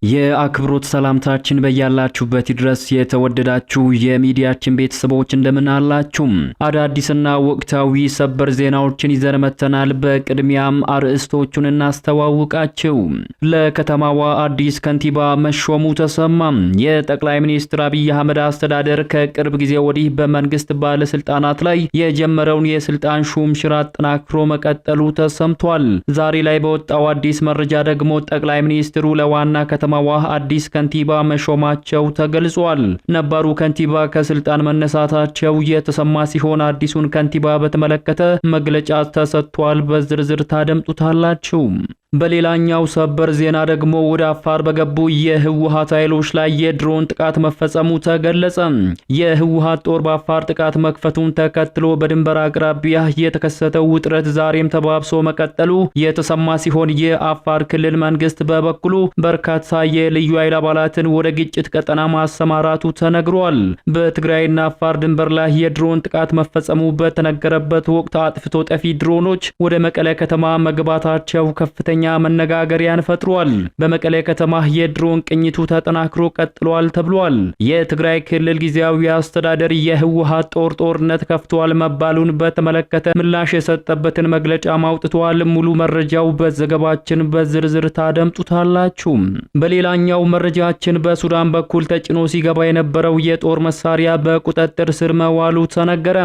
የአክብሮት ሰላምታችን በያላችሁበት ድረስ የተወደዳችሁ የሚዲያችን ቤተሰቦች እንደምን አላችሁ? አዳዲስና ወቅታዊ ሰበር ዜናዎችን ይዘን መተናል። በቅድሚያም አርዕስቶቹን እናስተዋውቃችሁ። ለከተማዋ አዲስ ከንቲባ መሾሙ ተሰማ። የጠቅላይ ሚኒስትር አብይ አህመድ አስተዳደር ከቅርብ ጊዜ ወዲህ በመንግስት ባለስልጣናት ላይ የጀመረውን የስልጣን ሹምሽር አጠናክሮ መቀጠሉ ተሰምቷል። ዛሬ ላይ በወጣው አዲስ መረጃ ደግሞ ጠቅላይ ሚኒስትሩ ለዋና ከተማ አዲስ ከንቲባ መሾማቸው ተገልጿል። ነባሩ ከንቲባ ከስልጣን መነሳታቸው የተሰማ ሲሆን አዲሱን ከንቲባ በተመለከተ መግለጫ ተሰጥቷል። በዝርዝር ታደምጡታላችሁ። በሌላኛው ሰበር ዜና ደግሞ ወደ አፋር በገቡ የህወሓት ኃይሎች ላይ የድሮን ጥቃት መፈጸሙ ተገለጸ። የህወሓት ጦር በአፋር ጥቃት መክፈቱን ተከትሎ በድንበር አቅራቢያ የተከሰተው ውጥረት ዛሬም ተባብሶ መቀጠሉ የተሰማ ሲሆን የአፋር ክልል መንግስት በበኩሉ በርካታ የልዩ ኃይል አባላትን ወደ ግጭት ቀጠና ማሰማራቱ ተነግሯል። በትግራይና አፋር ድንበር ላይ የድሮን ጥቃት መፈጸሙ በተነገረበት ወቅት አጥፍቶ ጠፊ ድሮኖች ወደ መቀለ ከተማ መግባታቸው ከፍተኛ መነጋገሪያን ፈጥሯል። በመቀለ ከተማ የድሮን ቅኝቱ ተጠናክሮ ቀጥሏል ተብሏል። የትግራይ ክልል ጊዜያዊ አስተዳደር የህወሓት ጦርነት ከፍቷል መባሉን በተመለከተ ምላሽ የሰጠበትን መግለጫ ማውጥቷል። ሙሉ መረጃው በዘገባችን በዝርዝር ታደምጡታላችሁ። በሌላኛው መረጃችን በሱዳን በኩል ተጭኖ ሲገባ የነበረው የጦር መሳሪያ በቁጥጥር ስር መዋሉ ተነገረ።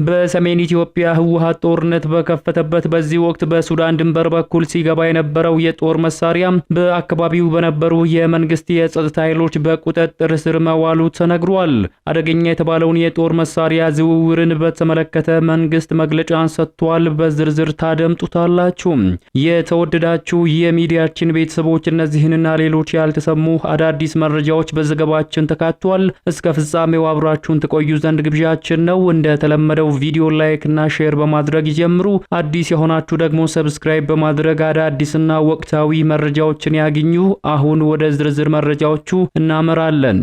በሰሜን ኢትዮጵያ ህወሓት ጦርነት በከፈተበት በዚህ ወቅት በሱዳን ድንበር በኩል ሲገባ የነበረው የጦር መሳሪያ በአካባቢው በነበሩ የመንግስት የጸጥታ ኃይሎች በቁጥጥር ስር መዋሉ ተነግሯል። አደገኛ የተባለውን የጦር መሳሪያ ዝውውርን በተመለከተ መንግስት መግለጫን ሰጥቷል። በዝርዝር ታደምጡታላችሁ። የተወደዳችሁ የሚዲያችን ቤተሰቦች እነዚህንና ሌሎች ያልተሰሙ አዳዲስ መረጃዎች በዘገባችን ተካቷል። እስከ ፍጻሜው አብራችሁን ተቆዩ ዘንድ ግብዣችን ነው። እንደተለመደው ቪዲዮ ላይክ እና ሼር በማድረግ ይጀምሩ። አዲስ የሆናችሁ ደግሞ ሰብስክራይብ በማድረግ አዳዲስና ወቅታዊ መረጃዎችን ያግኙ። አሁን ወደ ዝርዝር መረጃዎቹ እናመራለን።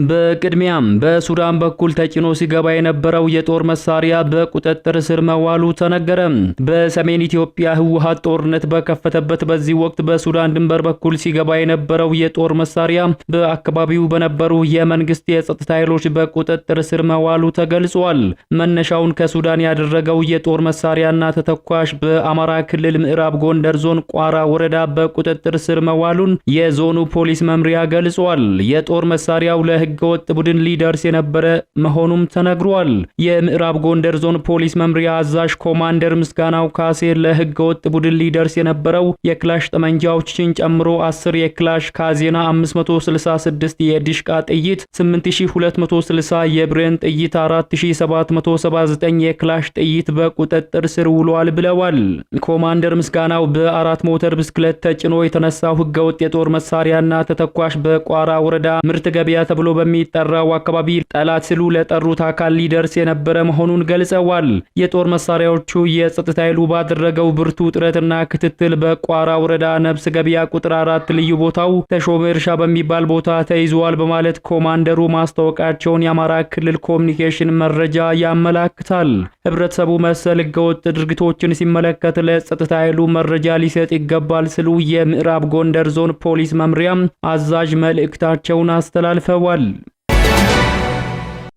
በቅድሚያም በሱዳን በኩል ተጭኖ ሲገባ የነበረው የጦር መሳሪያ በቁጥጥር ስር መዋሉ ተነገረ። በሰሜን ኢትዮጵያ ህወሓት ጦርነት በከፈተበት በዚህ ወቅት በሱዳን ድንበር በኩል ሲገባ የነበረው የጦር መሳሪያ በአካባቢው በነበሩ የመንግስት የጸጥታ ኃይሎች በቁጥጥር ስር መዋሉ ተገልጿል። መነሻውን ከሱዳን ያደረገው የጦር መሳሪያና ተተኳሽ በአማራ ክልል ምዕራብ ጎንደር ዞን ቋራ ወረዳ በቁጥጥር ስር መዋሉን የዞኑ ፖሊስ መምሪያ ገልጿል። የጦር መሳሪያው ህገወጥ ቡድን ሊደርስ የነበረ መሆኑም ተነግሯል። የምዕራብ ጎንደር ዞን ፖሊስ መምሪያ አዛዥ ኮማንደር ምስጋናው ካሴ ለህገወጥ ቡድን ሊደርስ የነበረው የክላሽ ጠመንጃዎችን ጨምሮ 10 የክላሽ ካዜና 566 የዲሽቃ ጥይት 8260 የብሬን ጥይት 4779 የክላሽ ጥይት በቁጥጥር ስር ውሏል ብለዋል። ኮማንደር ምስጋናው በአራት ሞተር ብስክሌት ተጭኖ የተነሳው ህገወጥ የጦር መሳሪያና ተተኳሽ በቋራ ወረዳ ምርት ገበያ ተብሎ በሚጠራው አካባቢ ጠላት ሲሉ ለጠሩት አካል ሊደርስ የነበረ መሆኑን ገልጸዋል። የጦር መሳሪያዎቹ የጸጥታ ኃይሉ ባደረገው ብርቱ ጥረትና ክትትል በቋራ ወረዳ ነብስ ገበያ ቁጥር 4 ልዩ ቦታው ተሾመ እርሻ በሚባል ቦታ ተይዟል በማለት ኮማንደሩ ማስታወቃቸውን የአማራ ክልል ኮሙኒኬሽን መረጃ ያመላክታል። ህብረተሰቡ መሰል ህገወጥ ድርጊቶችን ሲመለከት ለጸጥታ ኃይሉ መረጃ ሊሰጥ ይገባል ሲሉ የምዕራብ ጎንደር ዞን ፖሊስ መምሪያ አዛዥ መልእክታቸውን አስተላልፈዋል።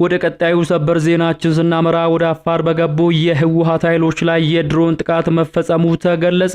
ወደ ቀጣዩ ሰበር ዜናችን ስናመራ ወደ አፋር በገቡ የህወሓት ኃይሎች ላይ የድሮን ጥቃት መፈጸሙ ተገለጸ።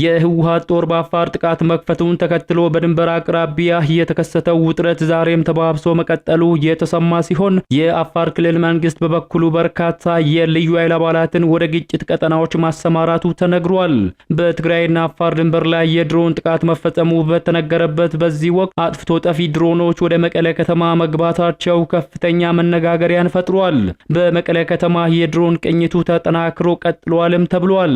የህወሓት ጦር በአፋር ጥቃት መክፈቱን ተከትሎ በድንበር አቅራቢያ የተከሰተው ውጥረት ዛሬም ተባብሶ መቀጠሉ የተሰማ ሲሆን የአፋር ክልል መንግስት በበኩሉ በርካታ የልዩ ኃይል አባላትን ወደ ግጭት ቀጠናዎች ማሰማራቱ ተነግሯል። በትግራይና አፋር ድንበር ላይ የድሮን ጥቃት መፈጸሙ በተነገረበት በዚህ ወቅት አጥፍቶ ጠፊ ድሮኖች ወደ መቀለ ከተማ መግባታቸው ከፍተኛ መነጋገሪያን ፈጥሯል። በመቀለ ከተማ የድሮን ቅኝቱ ተጠናክሮ ቀጥሏልም ተብሏል።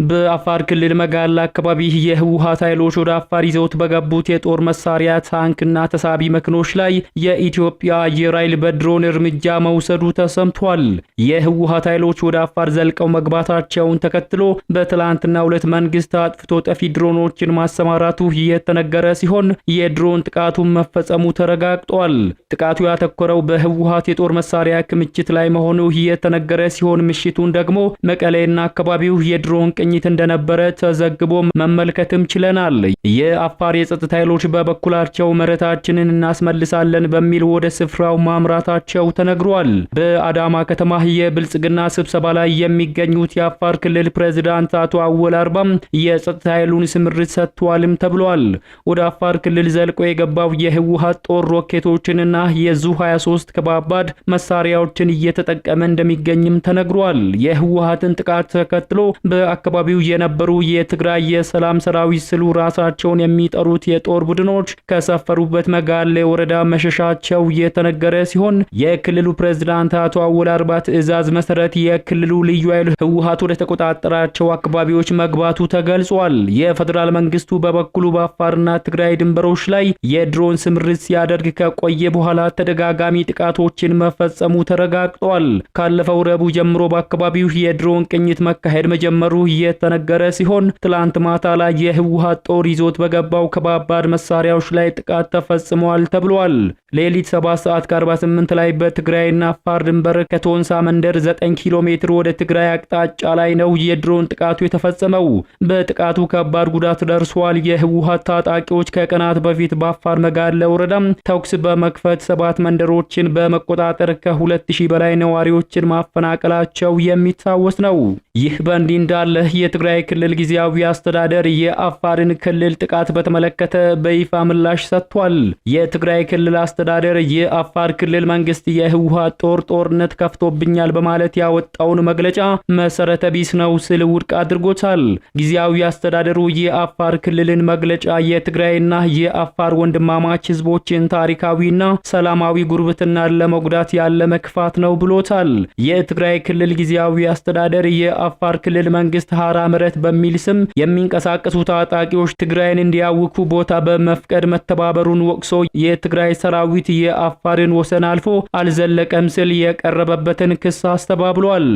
በአፋር ክልል መጋላ አካባቢ የህወሓት ኃይሎች ወደ አፋር ይዘውት በገቡት የጦር መሳሪያ ታንክና ተሳቢ መኪኖች ላይ የኢትዮጵያ አየር ኃይል በድሮን እርምጃ መውሰዱ ተሰምቷል። የህወሓት ኃይሎች ወደ አፋር ዘልቀው መግባታቸውን ተከትሎ በትላንትናው ዕለት መንግስት አጥፍቶ ጠፊ ድሮኖችን ማሰማራቱ የተነገረ ሲሆን የድሮን ጥቃቱ መፈጸሙ ተረጋግጧል። ጥቃቱ ያተኮረው በህወሓት የጦር የጦር መሳሪያ ክምችት ላይ መሆኑ የተነገረ ሲሆን ምሽቱን ደግሞ መቀሌና አካባቢው የድሮን ቅኝት እንደነበረ ተዘግቦ መመልከትም ችለናል። የአፋር የጸጥታ ኃይሎች በበኩላቸው መሬታችንን እናስመልሳለን በሚል ወደ ስፍራው ማምራታቸው ተነግሯል። በአዳማ ከተማ የብልጽግና ስብሰባ ላይ የሚገኙት የአፋር ክልል ፕሬዝዳንት አቶ አወል አርባም የጸጥታ ኃይሉን ስምሪት ሰጥቷልም ተብሏል። ወደ አፋር ክልል ዘልቆ የገባው የህወሓት ጦር ሮኬቶችንና የዙ 23 ከባባድ መሳሪያዎችን እየተጠቀመ እንደሚገኝም ተነግሯል። የህወሓትን ጥቃት ተከትሎ በአካባቢው የነበሩ የትግራይ የሰላም ሰራዊት ስሉ ራሳቸውን የሚጠሩት የጦር ቡድኖች ከሰፈሩበት መጋሌ ወረዳ መሸሻቸው የተነገረ ሲሆን የክልሉ ፕሬዝዳንት አቶ አወል አርባ ትዕዛዝ መሰረት የክልሉ ልዩ ኃይል ህወሓት ወደ ተቆጣጠራቸው አካባቢዎች መግባቱ ተገልጿል። የፌደራል መንግስቱ በበኩሉ በአፋርና ትግራይ ድንበሮች ላይ የድሮን ስምሪት ሲያደርግ ከቆየ በኋላ ተደጋጋሚ ጥቃቶችን መፈጸሙ ተረጋግጧል። ካለፈው ረቡዕ ጀምሮ በአካባቢው የድሮን ቅኝት መካሄድ መጀመሩ የተነገረ ሲሆን ትላንት ማታ ላይ የህወሓት ጦር ይዞት በገባው ከባባድ መሳሪያዎች ላይ ጥቃት ተፈጽሟል ተብሏል። ሌሊት 7:48 ላይ በትግራይና አፋር ድንበር ከቶንሳ መንደር 9 ኪሎ ሜትር ወደ ትግራይ አቅጣጫ ላይ ነው የድሮን ጥቃቱ የተፈጸመው። በጥቃቱ ከባድ ጉዳት ደርሷል። የህወሓት ታጣቂዎች ከቀናት በፊት በአፋር መጋለ ወረዳ ተኩስ በመክፈት 7 መንደሮችን በመቆጣጠር ከ2000 በላይ ነዋሪዎችን ማፈናቀላቸው የሚታወስ ነው። ይህ በእንዲህ እንዳለ የትግራይ ክልል ጊዜያዊ አስተዳደር የአፋርን ክልል ጥቃት በተመለከተ በይፋ ምላሽ ሰጥቷል። የትግራይ ክልል አስተዳደር የአፋር ክልል መንግስት የህወሓት ጦርነት ከፍቶብኛል በማለት ያወጣውን መግለጫ መሰረተ ቢስ ነው ሲል ውድቅ አድርጎታል። ጊዜያዊ አስተዳደሩ የአፋር ክልልን መግለጫ የትግራይና የአፋር ወንድማማች ህዝቦችን ታሪካዊና ሰላማዊ ጉርብትናን ለመጉዳት ያለ መክፋት ነው ብሎታል። የትግራይ ክልል ጊዜያዊ አስተዳደር የአፋር ክልል መንግስት ሐራ መሬት በሚል ስም የሚንቀሳቀሱ ታጣቂዎች ትግራይን እንዲያውኩ ቦታ በመፍቀድ መተባበሩን ወቅሶ የትግራይ ሰራዊት የአፋርን ወሰን አልፎ አልዘለቀም ሲል የቀረበበትን ክስ አስተባብሏል።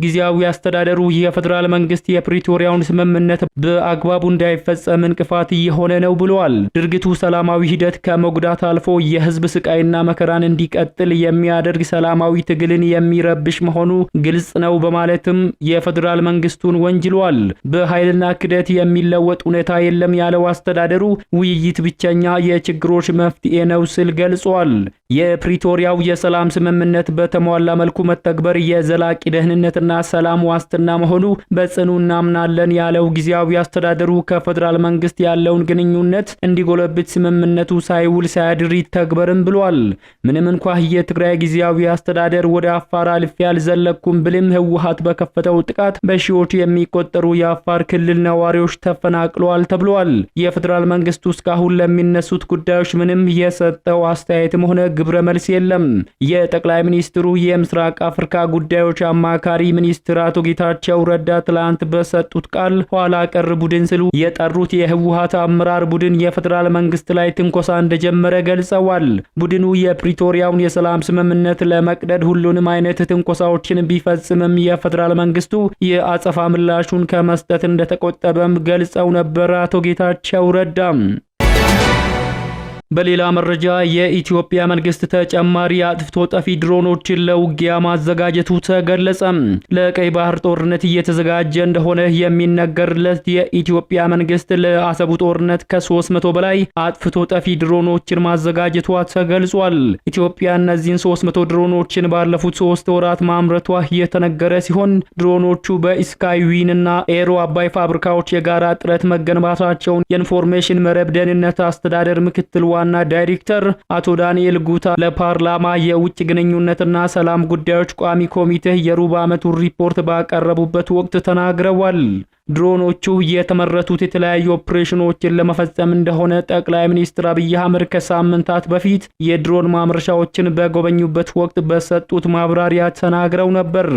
ጊዜያዊ አስተዳደሩ የፌደራል መንግስት የፕሪቶሪያውን ስምምነት በአግባቡ እንዳይፈጸም እንቅፋት እየሆነ ነው ብሏል። ድርጊቱ ሰላማዊ ሂደት ከመጉዳት አልፎ የህዝብ ስቃይና መከራን እንዲቀጥል የሚያደርግ ሰላማዊ ትግልን የሚረብሽ መሆኑ ግልጽ ነው በማለትም የፌደራል መንግስቱን ወንጅሏል። በኃይልና ክደት የሚለወጥ ሁኔታ የለም ያለው አስተዳደሩ ውይይት ብቸኛ የችግሮች መፍትሄ ነው ሲል ገልጿል። የፕሪቶሪያው የሰላም ስምምነት በተሟላ መልኩ መተግበር የዘላቂ ደህንነትና ሰላም ዋስትና መሆኑ በጽኑ እናምናለን ያለው ጊዜያዊ አስተዳደሩ ከፌደራል መንግስት ያለውን ግንኙነት እንዲጎለብት ስምምነቱ ሳይውል ሳያድር ይተግበርም ብሏል። ምንም እንኳን የትግራይ ጊዜያዊ አስተዳደር ወደ አፋር አልፌ አልዘለኩም ብልም ህወሓት በከፈተው ጥቃት በሺዎች የሚቆጠሩ የአፋር ክልል ነዋሪዎች ተፈናቅለዋል ተብሏል። የፌደራል መንግስቱ እስካሁን ለሚነሱት ጉዳዮች ምንም የሰጠው አስተያየትም ሆነ ግብረ መልስ የለም። የጠቅላይ ሚኒስትሩ የምስራቅ አፍሪካ ጉዳዮች አማካሪ ሚኒስትር አቶ ጌታቸው ረዳ ትላንት በሰጡት ቃል ኋላ ቀር ቡድን ሲሉ የጠሩት የህወሓት አመራር ቡድን የፌደራል መንግስት ላይ ትንኮሳ እንደጀመረ ገልጸዋል። ቡድኑ የፕሪቶሪያውን የሰላም ስምምነት ለመቅደድ ሁሉንም አይነት ትንኮሳዎችን ቢፈጽምም የፌደራል መንግስቱ የአጸፋ ምላሹን ከመስጠት እንደተቆጠበም ገልጸው ነበር አቶ ጌታቸው ረዳ። በሌላ መረጃ የኢትዮጵያ መንግስት ተጨማሪ አጥፍቶ ጠፊ ድሮኖችን ለውጊያ ማዘጋጀቱ ተገለጸ። ለቀይ ባህር ጦርነት እየተዘጋጀ እንደሆነ የሚነገርለት የኢትዮጵያ መንግስት ለአሰቡ ጦርነት ከ300 በላይ አጥፍቶ ጠፊ ድሮኖችን ማዘጋጀቷ ተገልጿል። ኢትዮጵያ እነዚህን 300 ድሮኖችን ባለፉት 3 ወራት ማምረቷ የተነገረ ሲሆን ድሮኖቹ በስካይዊን እና ኤሮ አባይ ፋብሪካዎች የጋራ ጥረት መገንባታቸውን የኢንፎርሜሽን መረብ ደህንነት አስተዳደር ምክትል ዋና ዳይሬክተር አቶ ዳንኤል ጉታ ለፓርላማ የውጭ ግንኙነትና ሰላም ጉዳዮች ቋሚ ኮሚቴ የሩብ ዓመቱ ሪፖርት ባቀረቡበት ወቅት ተናግረዋል። ድሮኖቹ የተመረቱት የተለያዩ ኦፕሬሽኖችን ለመፈጸም እንደሆነ ጠቅላይ ሚኒስትር አብይ አህመድ ከሳምንታት በፊት የድሮን ማምረቻዎችን በጎበኙበት ወቅት በሰጡት ማብራሪያ ተናግረው ነበር።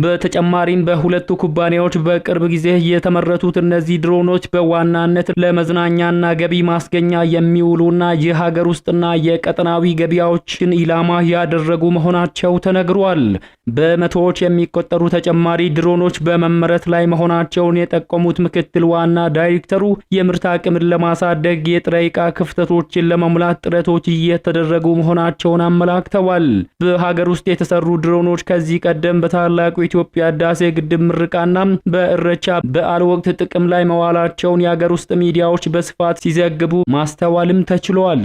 በተጨማሪም በሁለቱ ኩባንያዎች በቅርብ ጊዜ የተመረቱት እነዚህ ድሮኖች በዋናነት ለመዝናኛና ገቢ ማስገኛ የሚውሉና የሀገር ውስጥና የቀጠናዊ ገበያዎችን ኢላማ ያደረጉ መሆናቸው ተነግሯል። በመቶዎች የሚቆጠሩ ተጨማሪ ድሮኖች በመመረት ላይ መሆናቸውን የጠቆሙት ምክትል ዋና ዳይሬክተሩ የምርት አቅምን ለማሳደግ የጥሬ ዕቃ ክፍተቶችን ለመሙላት ጥረቶች እየተደረጉ መሆናቸውን አመላክተዋል። በሀገር ውስጥ የተሰሩ ድሮኖች ከዚህ ቀደም በታላቁ የኢትዮጵያ ህዳሴ ግድብ ምርቃና በእረቻ በዓል ወቅት ጥቅም ላይ መዋላቸውን የሀገር ውስጥ ሚዲያዎች በስፋት ሲዘግቡ ማስተዋልም ተችሏል።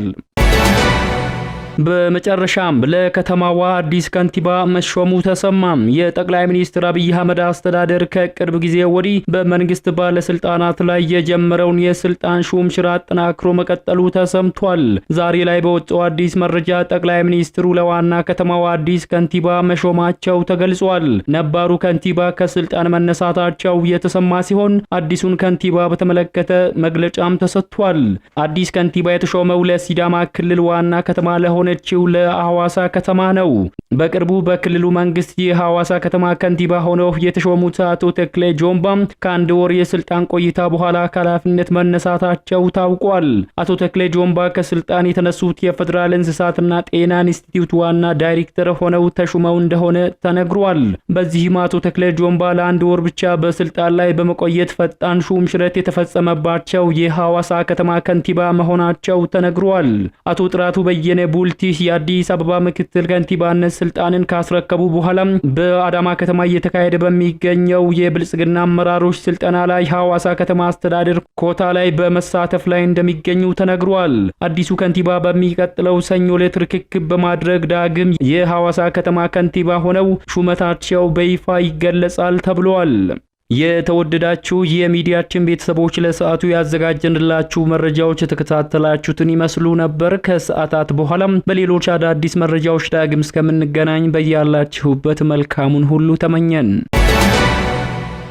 በመጨረሻም ለከተማዋ አዲስ ከንቲባ መሾሙ ተሰማ። የጠቅላይ ሚኒስትር አብይ አህመድ አስተዳደር ከቅርብ ጊዜ ወዲህ በመንግስት ባለስልጣናት ላይ የጀመረውን የስልጣን ሹምሽር አጠናክሮ መቀጠሉ ተሰምቷል። ዛሬ ላይ በወጣው አዲስ መረጃ ጠቅላይ ሚኒስትሩ ለዋና ከተማዋ አዲስ ከንቲባ መሾማቸው ተገልጿል። ነባሩ ከንቲባ ከስልጣን መነሳታቸው የተሰማ ሲሆን አዲሱን ከንቲባ በተመለከተ መግለጫም ተሰጥቷል። አዲስ ከንቲባ የተሾመው ለሲዳማ ክልል ዋና ከተማ ለሆነችው ለሐዋሳ ከተማ ነው። በቅርቡ በክልሉ መንግስት የሐዋሳ ከተማ ከንቲባ ሆነው የተሾሙት አቶ ተክሌ ጆምባ ከአንድ ወር የስልጣን ቆይታ በኋላ ከኃላፊነት መነሳታቸው ታውቋል። አቶ ተክሌ ጆምባ ከስልጣን የተነሱት የፌዴራል እንስሳትና ጤና ኢንስቲትዩት ዋና ዳይሬክተር ሆነው ተሹመው እንደሆነ ተነግሯል። በዚህም አቶ ተክሌ ጆምባ ለአንድ ወር ብቻ በስልጣን ላይ በመቆየት ፈጣን ሹም ሽረት የተፈጸመባቸው የሐዋሳ ከተማ ከንቲባ መሆናቸው ተነግሯል። አቶ ጥራቱ በየነ ቡልቲ የአዲስ አበባ ምክትል ከንቲባነት ስልጣንን ካስረከቡ በኋላ በአዳማ ከተማ እየተካሄደ በሚገኘው የብልጽግና አመራሮች ስልጠና ላይ ሐዋሳ ከተማ አስተዳደር ኮታ ላይ በመሳተፍ ላይ እንደሚገኙ ተነግሯል። አዲሱ ከንቲባ በሚቀጥለው ሰኞ ዕለት ርክክብ በማድረግ ዳግም የሐዋሳ ከተማ ከንቲባ ሆነው ሹመታቸው በይፋ ይገለጻል ተብሏል። የተወደዳችሁ የሚዲያችን ቤተሰቦች ለሰዓቱ ያዘጋጀንላችሁ መረጃዎች የተከታተላችሁትን ይመስሉ ነበር። ከሰዓታት በኋላም በሌሎች አዳዲስ መረጃዎች ዳግም እስከምንገናኝ በያላችሁበት መልካሙን ሁሉ ተመኘን።